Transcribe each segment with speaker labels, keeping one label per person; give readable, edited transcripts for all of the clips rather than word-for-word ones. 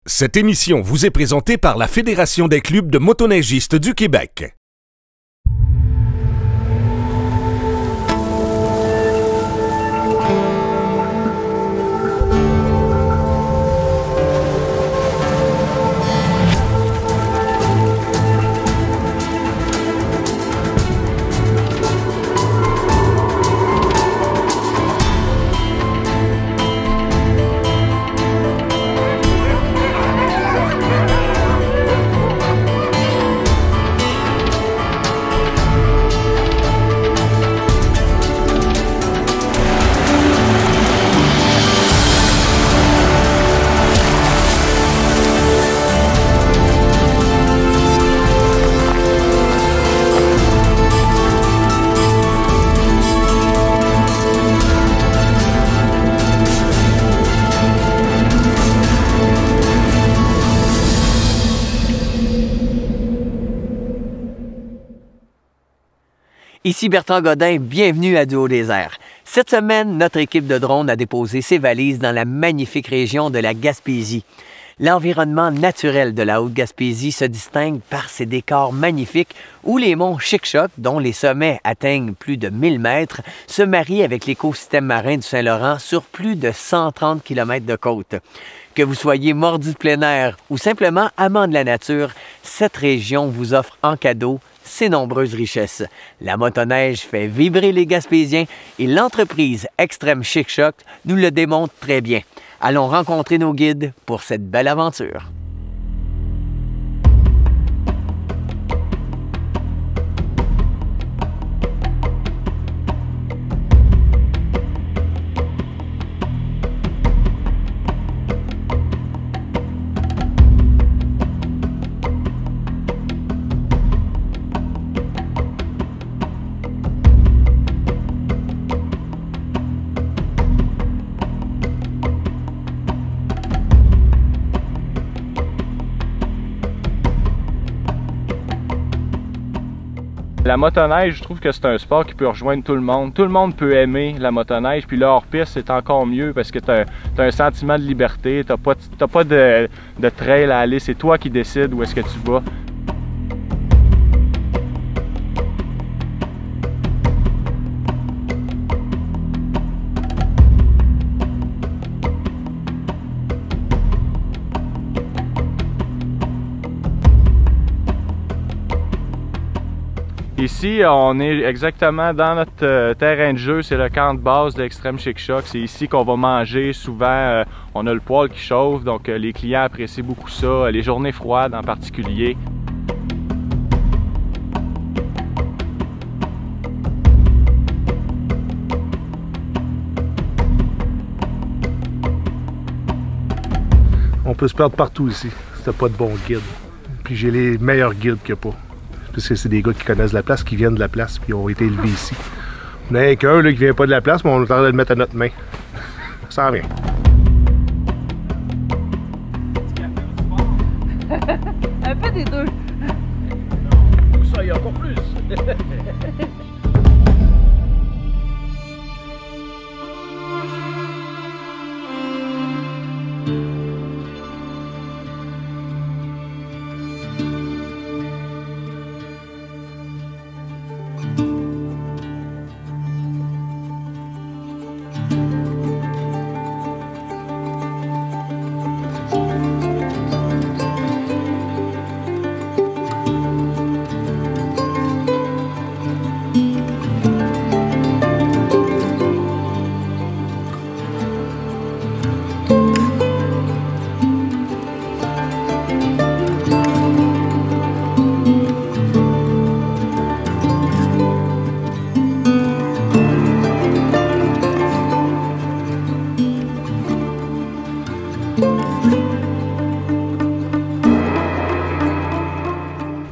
Speaker 1: Cette émission vous est présentée par la Fédération des clubs de motoneigistes du Québec.
Speaker 2: Ici Bertrand Godin, bienvenue à Du Haut des Airs. Cette semaine, notre équipe de drones a déposé ses valises dans la magnifique région de la Gaspésie. L'environnement naturel de la Haute-Gaspésie se distingue par ses décors magnifiques où les monts Chic-Choc, dont les sommets atteignent plus de 1000 mètres, se marient avec l'écosystème marin du Saint-Laurent sur plus de 130 km de côte. Que vous soyez mordu de plein air ou simplement amant de la nature, cette région vous offre en cadeau ses nombreuses richesses. La motoneige fait vibrer les Gaspésiens et l'entreprise Extrême Chic-Choc nous le démontre très bien. Allons rencontrer nos guides pour cette belle aventure.
Speaker 3: La motoneige, je trouve que c'est un sport qui peut rejoindre tout le monde. Tout le monde peut aimer la motoneige, puis là, hors-piste, c'est encore mieux parce que tu as un sentiment de liberté, tu n'as pas de trail à aller, c'est toi qui décides où est-ce que tu vas. Ici, on est exactement dans notre terrain de jeu, c'est le camp de base de Extrême Chic-Choc. C'est ici qu'on va manger. Souvent, on a le poêle qui chauffe, donc les clients apprécient beaucoup ça, les journées froides en particulier.
Speaker 4: On peut se perdre partout ici, si t'as pas de bons guides. Puis j'ai les meilleurs guides qu'il n'y a pas. Parce que c'est des gars qui connaissent la place, qui viennent de la place, puis ont été élevés ici. On a qu'un qui vient pas de la place, mais on est en train de le mettre à notre main. Ça en vient.
Speaker 5: Un peu des deux.
Speaker 4: Ça, il y a encore plus.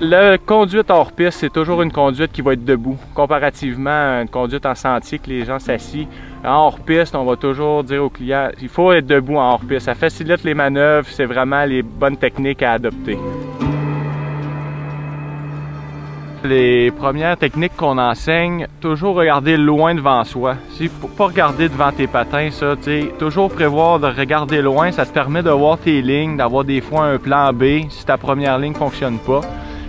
Speaker 3: La conduite hors piste, c'est toujours une conduite qui va être debout, comparativement à une conduite en sentier que les gens s'assient. En hors piste, on va toujours dire aux clients, il faut être debout en hors piste. Ça facilite les manœuvres, c'est vraiment les bonnes techniques à adopter. Les premières techniques qu'on enseigne, toujours regarder loin devant soi. Faut pas regarder devant tes patins, ça, toujours prévoir de regarder loin, ça te permet de voir tes lignes, d'avoir des fois un plan B si ta première ligne fonctionne pas.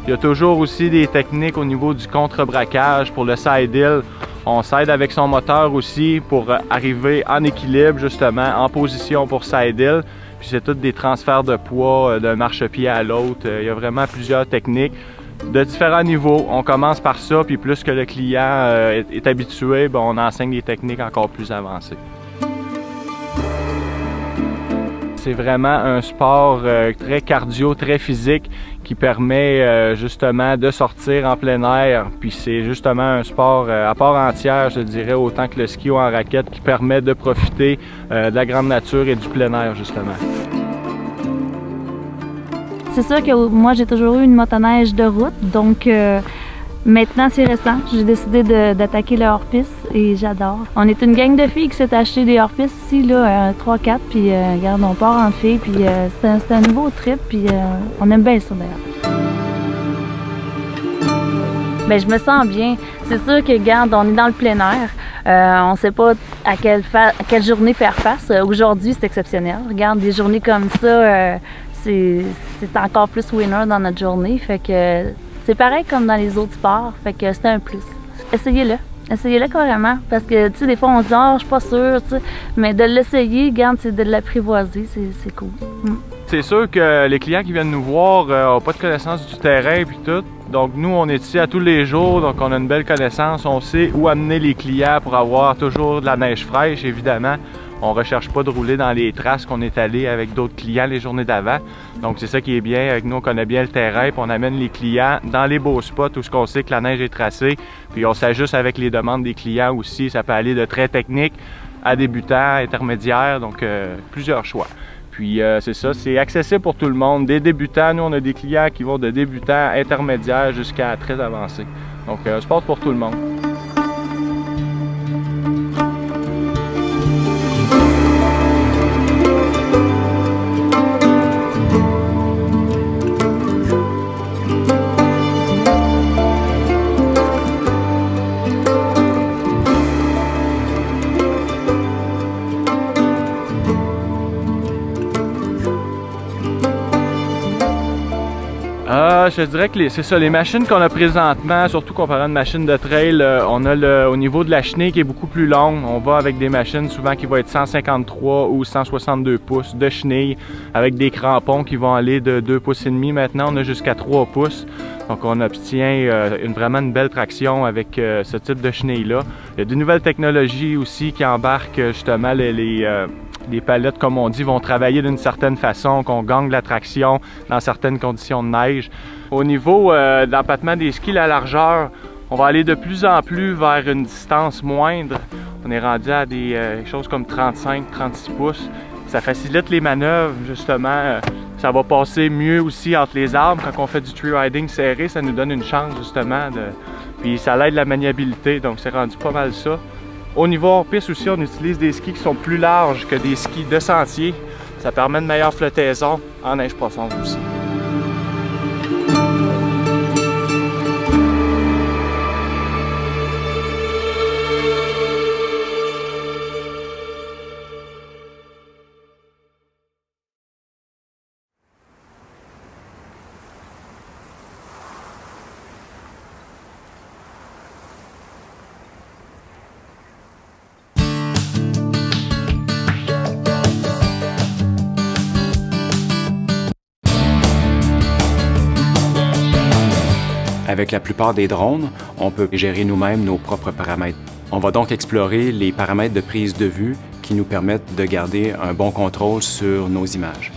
Speaker 3: Il y a toujours aussi des techniques au niveau du contre-braquage pour le side hill. On s'aide avec son moteur aussi pour arriver en équilibre justement, en position pour side hill. Puis c'est tous des transferts de poids d'un marchepied à l'autre. Il y a vraiment plusieurs techniques de différents niveaux. On commence par ça, puis plus que le client est habitué, ben, on enseigne des techniques encore plus avancées. C'est vraiment un sport très cardio, très physique qui permet justement de sortir en plein air. Puis c'est justement un sport à part entière, je dirais, autant que le ski ou en raquette, qui permet de profiter de la grande nature et du plein air justement.
Speaker 5: C'est sûr que moi, j'ai toujours eu une motoneige de route, donc maintenant, c'est récent. J'ai décidé d'attaquer le hors-piste et j'adore. On est une gang de filles qui s'est acheté des hors-pistes ici, là, 3-4, puis regarde, on part en filles, puis c'est un nouveau trip, puis on aime bien ça d'ailleurs. Bien, je me sens bien. C'est sûr que, regarde, on est dans le plein air. On ne sait pas à quelle journée faire face. Aujourd'hui, c'est exceptionnel. Regarde, des journées comme ça, c'est encore plus winner dans notre journée. Fait que c'est pareil comme dans les autres sports. Fait que c'est un plus. Essayez-le. Essayez-le carrément. Parce que, tu sais, des fois, on se dit, ah, je suis pas sûre, tu sais. Mais de l'essayer, regarde, c'est de l'apprivoiser. C'est cool.
Speaker 3: C'est sûr que les clients qui viennent nous voir n'ont pas de connaissance du terrain et tout. Donc nous, on est ici à tous les jours, donc on a une belle connaissance. On sait où amener les clients pour avoir toujours de la neige fraîche, évidemment. On ne recherche pas de rouler dans les traces qu'on est allé avec d'autres clients les journées d'avant. Donc c'est ça qui est bien. Avec nous, on connaît bien le terrain, puis on amène les clients dans les beaux spots où on sait que la neige est tracée. Puis on s'ajuste avec les demandes des clients aussi. Ça peut aller de très technique à débutant, intermédiaire, donc plusieurs choix. Puis c'est ça, c'est accessible pour tout le monde. Des débutants, nous on a des clients qui vont de débutants, intermédiaires jusqu'à très avancés. Donc sport pour tout le monde. Je dirais que c'est ça, les machines qu'on a présentement, surtout comparé à une machine de trail, on a au niveau de la chenille qui est beaucoup plus longue. On va avec des machines souvent qui vont être 153 ou 162 pouces de chenille, avec des crampons qui vont aller de 2 pouces et demi. Maintenant, on a jusqu'à 3 pouces. Donc on obtient vraiment une belle traction avec ce type de chenille-là. Il y a de nouvelles technologies aussi qui embarquent justement les palettes, comme on dit, vont travailler d'une certaine façon, qu'on gagne la traction dans certaines conditions de neige. Au niveau de l'empattement des skis, la largeur, on va aller de plus en plus vers une distance moindre. On est rendu à des choses comme 35-36 pouces. Ça facilite les manœuvres, justement. Ça va passer mieux aussi entre les arbres. Quand on fait du tree riding serré, ça nous donne une chance, justement. Puis ça aide la maniabilité, donc c'est rendu pas mal ça. Au niveau hors-piste aussi, on utilise des skis qui sont plus larges que des skis de sentier. Ça permet une meilleure flottaison en neige profonde aussi.
Speaker 6: Avec la plupart des drones, on peut gérer nous-mêmes nos propres paramètres. On va donc explorer les paramètres de prise de vue qui nous permettent de garder un bon contrôle sur nos images.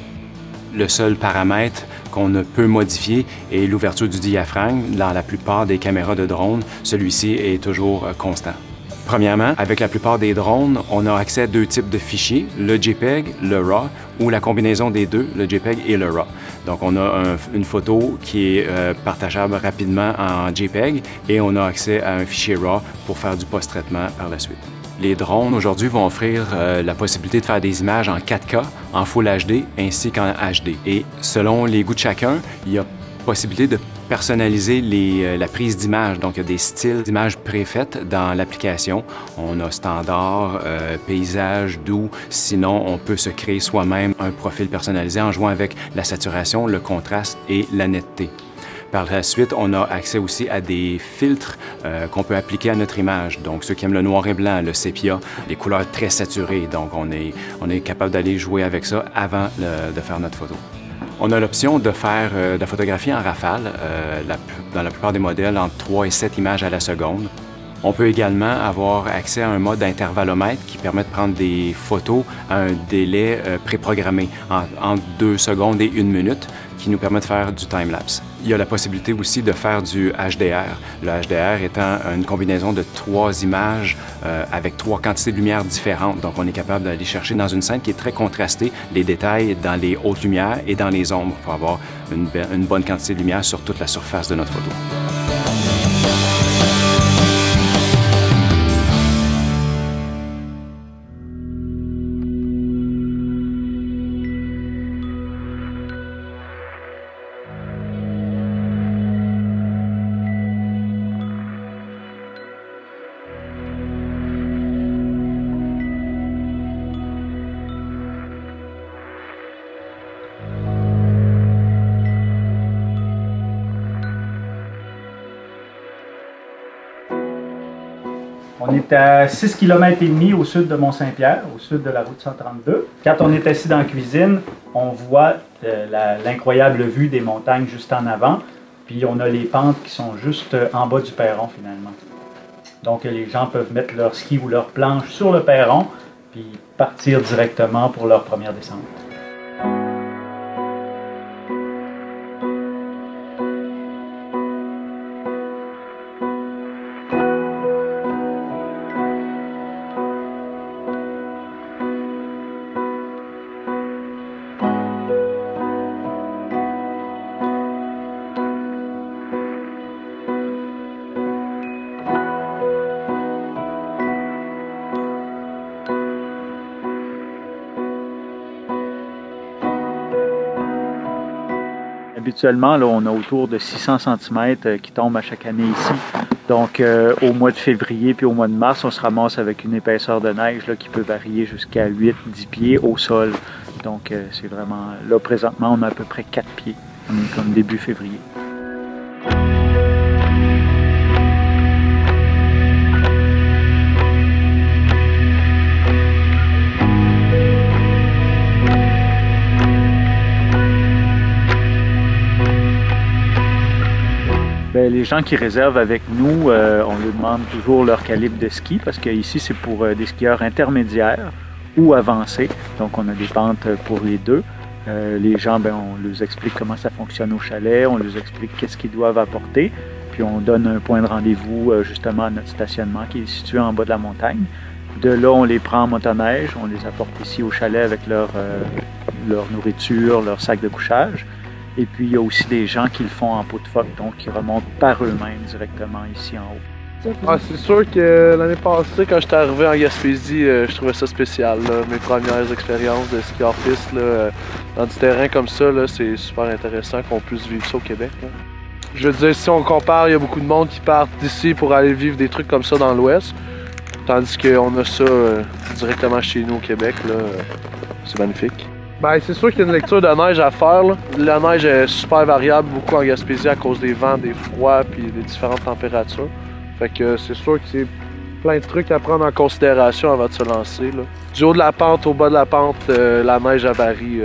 Speaker 6: Le seul paramètre qu'on ne peut modifier est l'ouverture du diaphragme. Dans la plupart des caméras de drone, celui-ci est toujours constant. Premièrement, avec la plupart des drones, on a accès à 2 types de fichiers, le JPEG, le RAW, ou la combinaison des deux, le JPEG et le RAW. Donc on a une photo qui est partageable rapidement en JPEG et on a accès à un fichier RAW pour faire du post-traitement par la suite. Les drones aujourd'hui vont offrir la possibilité de faire des images en 4K, en Full HD ainsi qu'en HD. Et selon les goûts de chacun, il y a possibilité de personnaliser la prise d'image. Donc, il y a des styles d'images préfaites dans l'application. On a standard, paysage, doux. Sinon, on peut se créer soi-même un profil personnalisé en jouant avec la saturation, le contraste et la netteté. Par la suite, on a accès aussi à des filtres qu'on peut appliquer à notre image. Donc, ceux qui aiment le noir et blanc, le sépia, les couleurs très saturées. Donc, on est capable d'aller jouer avec ça avant de faire notre photo. On a l'option de faire de la photographie en rafale, dans la plupart des modèles, entre 3 et 7 images à la seconde. On peut également avoir accès à un mode intervallomètre qui permet de prendre des photos à un délai préprogrammé, entre 2 secondes et 1 minute, qui nous permet de faire du time-lapse. Il y a la possibilité aussi de faire du HDR. Le HDR étant une combinaison de 3 images avec 3 quantités de lumière différentes. Donc, on est capable d'aller chercher dans une scène qui est très contrastée les détails dans les hautes lumières et dans les ombres pour avoir une bonne quantité de lumière sur toute la surface de notre photo.
Speaker 7: On est à 6,5 km au sud de Mont-Saint-Pierre, au sud de la route 132. Quand on est assis dans la cuisine, on voit l'incroyable vue des montagnes juste en avant, puis on a les pentes qui sont juste en bas du perron finalement. Donc les gens peuvent mettre leur ski ou leur planche sur le perron, puis partir directement pour leur première descente. Habituellement, là, on a autour de 600 cm qui tombent à chaque année ici. Donc, au mois de février puis au mois de mars, on se ramasse avec une épaisseur de neige là, qui peut varier jusqu'à 8-10 pieds au sol. Donc, c'est vraiment... Là, présentement, on a à peu près 4 pieds. On est comme début février. Bien, les gens qui réservent avec nous, on leur demande toujours leur calibre de ski parce qu'ici c'est pour des skieurs intermédiaires ou avancés. Donc on a des pentes pour les deux. Les gens, bien, on leur explique comment ça fonctionne au chalet, on leur explique qu'est-ce qu'ils doivent apporter. Puis on donne un point de rendez-vous justement à notre stationnement qui est situé en bas de la montagne. De là, on les prend en motoneige, on les apporte ici au chalet avec leur nourriture, leur sac de couchage. Et puis, il y a aussi des gens qui le font en peau de phoque, donc qui remontent par eux-mêmes directement ici en haut.
Speaker 8: Ah, c'est sûr que l'année passée, quand j'étais arrivé en Gaspésie, je trouvais ça spécial. Là. Mes premières expériences de ski hors-piste dans du terrain comme ça, c'est super intéressant qu'on puisse vivre ça au Québec. Là. Je veux dire, si on compare, il y a beaucoup de monde qui partent d'ici pour aller vivre des trucs comme ça dans l'Ouest. Tandis qu'on a ça directement chez nous au Québec. C'est magnifique. Ben, c'est sûr qu'il y a une lecture de neige à faire. Là. La neige est super variable, beaucoup en Gaspésie à cause des vents, des froids et des différentes températures. Fait que c'est sûr que c'est plein de trucs à prendre en considération avant de se lancer. Là. Du haut de la pente au bas de la pente, la neige varie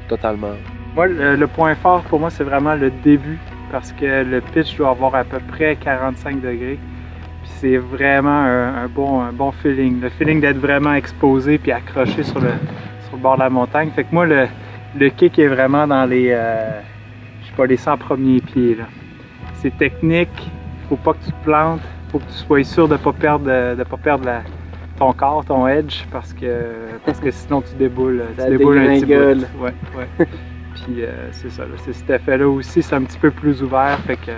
Speaker 8: totalement.
Speaker 7: Moi, le point fort pour moi, c'est vraiment le début parce que le pitch doit avoir à peu près 45 degrés. Puis c'est vraiment un bon feeling. Le feeling d'être vraiment exposé puis accroché sur le bord de la montagne. Fait que moi, le kick est vraiment dans les, je sais pas, les 100 premiers pieds. C'est technique, faut pas que tu te plantes, faut que tu sois sûr de pas perdre ton corps, ton edge, parce que sinon tu déboules un petit bout. Ouais. Puis c'est ça, c'est cet effet-là aussi, c'est un petit peu plus ouvert, fait que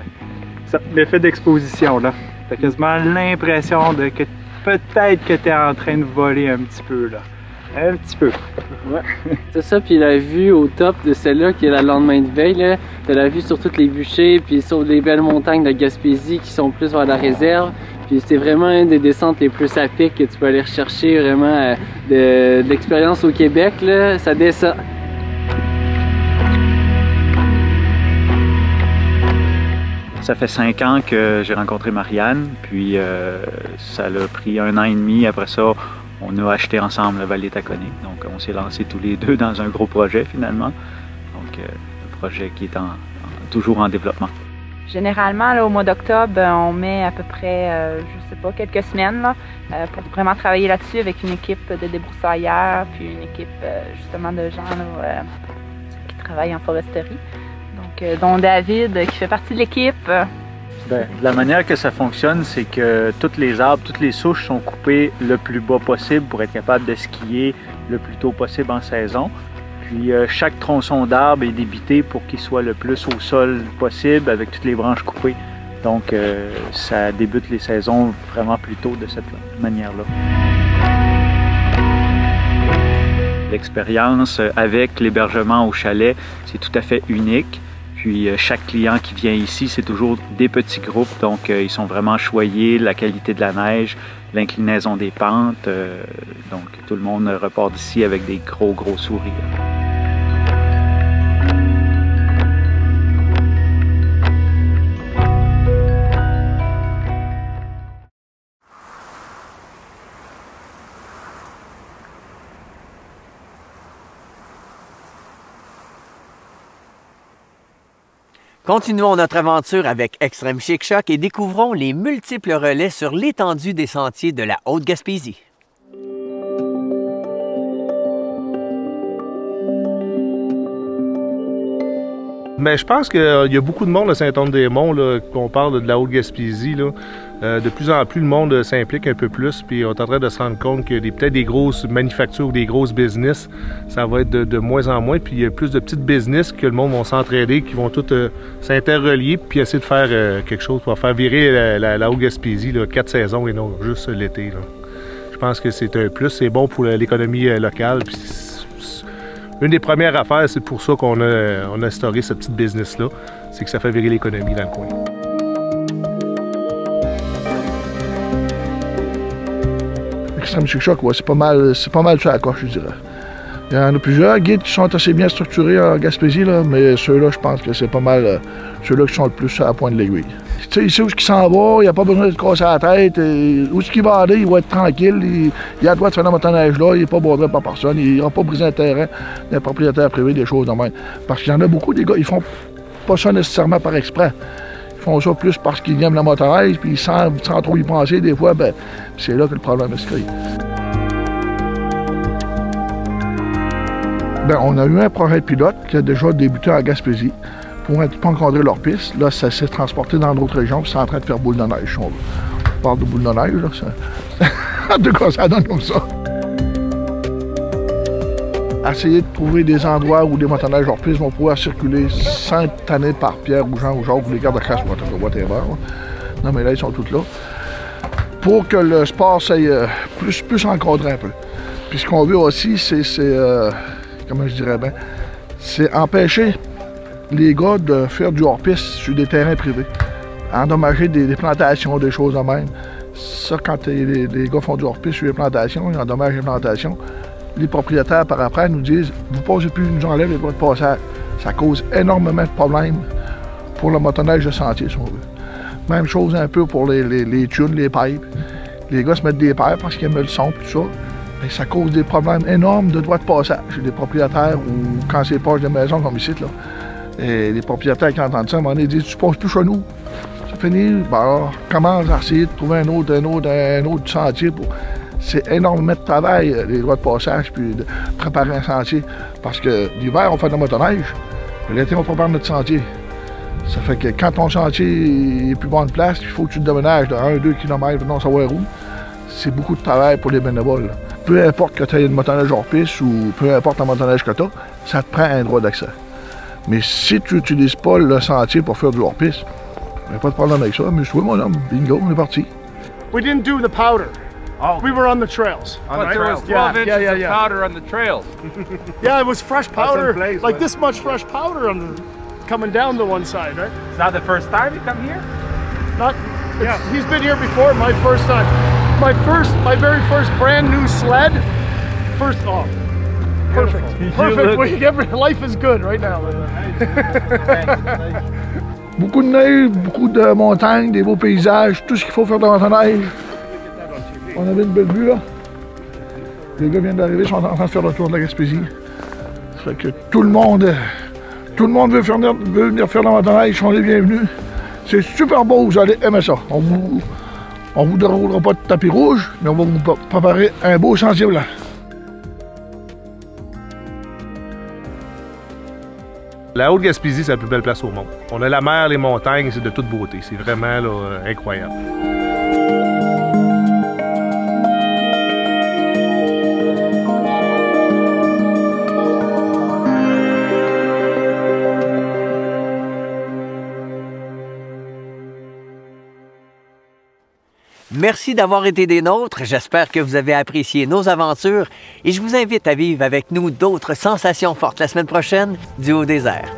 Speaker 7: l'effet d'exposition là, t'as quasiment l'impression que peut-être que tu es en train de voler un petit peu là. Un petit peu.
Speaker 9: Ouais. C'est ça, puis la vue au top de celle-là qui est le lendemain de veille, t'as la vue sur toutes les bûchers, puis sur les belles montagnes de Gaspésie qui sont plus vers la réserve. Puis c'est vraiment une des descentes les plus à pic que tu peux aller rechercher vraiment de l'expérience au Québec, là, ça descend.
Speaker 10: Ça fait 5 ans que j'ai rencontré Marianne, puis ça l'a pris 1 an et demi. Après ça, on a acheté ensemble le Vallée Taconic. Donc on s'est lancés tous les deux dans un gros projet finalement. Donc un projet qui est toujours en développement.
Speaker 11: Généralement, là, au mois d'octobre, on met à peu près, je sais pas, quelques semaines là, pour vraiment travailler là-dessus avec une équipe de débroussailleurs, puis une équipe justement de gens là, qui travaillent en foresterie. Donc, dont David, qui fait partie de l'équipe.
Speaker 10: Bien, la manière que ça fonctionne, c'est que tous les arbres, toutes les souches sont coupées le plus bas possible pour être capable de skier le plus tôt possible en saison. Puis chaque tronçon d'arbre est débité pour qu'il soit le plus au sol possible avec toutes les branches coupées. Donc ça débute les saisons vraiment plus tôt de cette manière-là. L'expérience avec l'hébergement au chalet, c'est tout à fait unique. Puis chaque client qui vient ici, c'est toujours des petits groupes, donc ils sont vraiment choyés, la qualité de la neige, l'inclinaison des pentes. Donc tout le monde repart d'ici avec des gros sourires.
Speaker 2: Continuons notre aventure avec Extreme Chic Choc et découvrons les multiples relais sur l'étendue des sentiers de la Haute-Gaspésie.
Speaker 4: Mais je pense qu'il y a beaucoup de monde à Saint-Anne-des-Monts, qu'on parle de la Haute-Gaspésie. De plus en plus, le monde s'implique un peu plus, puis on est en train de se rendre compte que peut-être des grosses manufactures, des grosses business, ça va être de moins en moins, puis il y a plus de petites business que le monde va s'entraider, qui vont toutes s'interrelier, puis essayer de faire quelque chose pour faire virer la Haute-Gaspésie, 4 saisons et non juste l'été. Je pense que c'est un plus, c'est bon pour l'économie locale. Puis une des premières affaires, c'est pour ça qu'on a instauré ce petit business-là, c'est que ça fait virer l'économie dans le coin.
Speaker 12: Extreme Chic Choc, ouais, c'est pas mal sur la coche, je dirais. Il y en a plusieurs guides qui sont assez bien structurés en Gaspésie, là, mais ceux-là, je pense que c'est pas mal ceux-là qui sont le plus à la pointe de l'aiguille. Tu sais, il sait où il s'en va, il n'y a pas besoin de se casser la tête. Où est-ce qu'il va aller, il va être tranquille. Il a le droit de faire la motoneige-là, il n'est pas bordé par personne, il n'aura pas brisé un terrain d'un propriétaire privé, des choses de même. Parce qu'il y en a beaucoup, des gars, ils font pas ça nécessairement par exprès. Ils font ça plus parce qu'ils aiment la motoneige, puis sans trop y penser, des fois, ben, c'est là que le problème se crée. Ben, on a eu un projet pilote qui a déjà débuté en Gaspésie pour un petit peu encadrer leur piste. Là, ça s'est transporté dans d'autres régions, puis c'est en train de faire boule de neige, si on veut. On parle de boule de neige, là. En tout cas, ça donne comme ça. Essayer de trouver des endroits où des motoneiges hors piste vont pouvoir circuler sans être tannés par Pierre ou Jean ou Jacques ou les gardes de chasse, whatever. Non, mais là, ils sont tous là. Pour que le sport soit plus encadré un peu. Puis ce qu'on veut aussi, c'est comment je dirais bien, c'est empêcher les gars de faire du hors-piste sur des terrains privés. Endommager des plantations, des choses de même. Ça, quand les gars font du hors-piste sur les plantations, ils endommagent les plantations. Les propriétaires, par après, nous disent « Vous passez plus, nous enlèvent les droits de passage. » Ça cause énormément de problèmes pour le motoneige de sentier, si on veut. Même chose un peu pour les tunes, les pipes. Les gars se mettent des paires parce qu'ils aiment le son, tout ça. Mais ça cause des problèmes énormes de droits de passage. Les propriétaires, ou quand c'est proche de maisons comme ici, là, et les propriétaires qui entendent ça, à un moment donné, disent « Tu passes plus chez nous. » Ça finit, ben alors, commence à essayer de trouver un autre sentier pour... C'est énormément de travail, les droits de passage, puis de préparer un sentier. Parce que l'hiver, on fait de la motoneige, mais l'été, on prépare notre sentier. Ça fait que quand ton sentier est plus bonne place, il faut que tu te déménages de 1-2 km, non savoir où. C'est beaucoup de travail pour les bénévoles. Peu importe que tu aies une motoneige hors piste ou peu importe la motoneige que tu as, ça te prend un droit d'accès. Mais si tu n'utilises pas le sentier pour faire du hors piste, il n'y a pas de problème avec ça. Mais je mon homme, bingo, on est parti.
Speaker 13: We didn't do the powder. Oh, we were on the trails.
Speaker 14: On the trails. 12 inches of powder on the trails.
Speaker 13: Yeah, it was fresh powder,
Speaker 14: place,
Speaker 13: like this much fresh powder on coming down to one side, right?
Speaker 14: It's not the first time you come here?
Speaker 13: Not. Yeah. He's been here before. My first time. My very first brand new sled. First. Oh. Perfect. Perfect. Life is good right now.
Speaker 12: Beaucoup de neige, beaucoup de montagnes, des beaux paysages, tout ce qu'il faut faire dans la neige. On avait une belle vue là. Les gars viennent d'arriver, ils sont en train de faire le tour de la Gaspésie. Ça fait que tout le monde veut venir faire la motoneige, ils sont les bienvenus. C'est super beau, vous allez aimer ça. On vous déroulera pas de tapis rouge, mais on va vous préparer un beau sentier blanc.
Speaker 4: La Haute-Gaspésie, c'est la plus belle place au monde. On a la mer, les montagnes, c'est de toute beauté. C'est vraiment là, incroyable.
Speaker 2: Merci d'avoir été des nôtres. J'espère que vous avez apprécié nos aventures et je vous invite à vivre avec nous d'autres sensations fortes la semaine prochaine du Haut-Désert.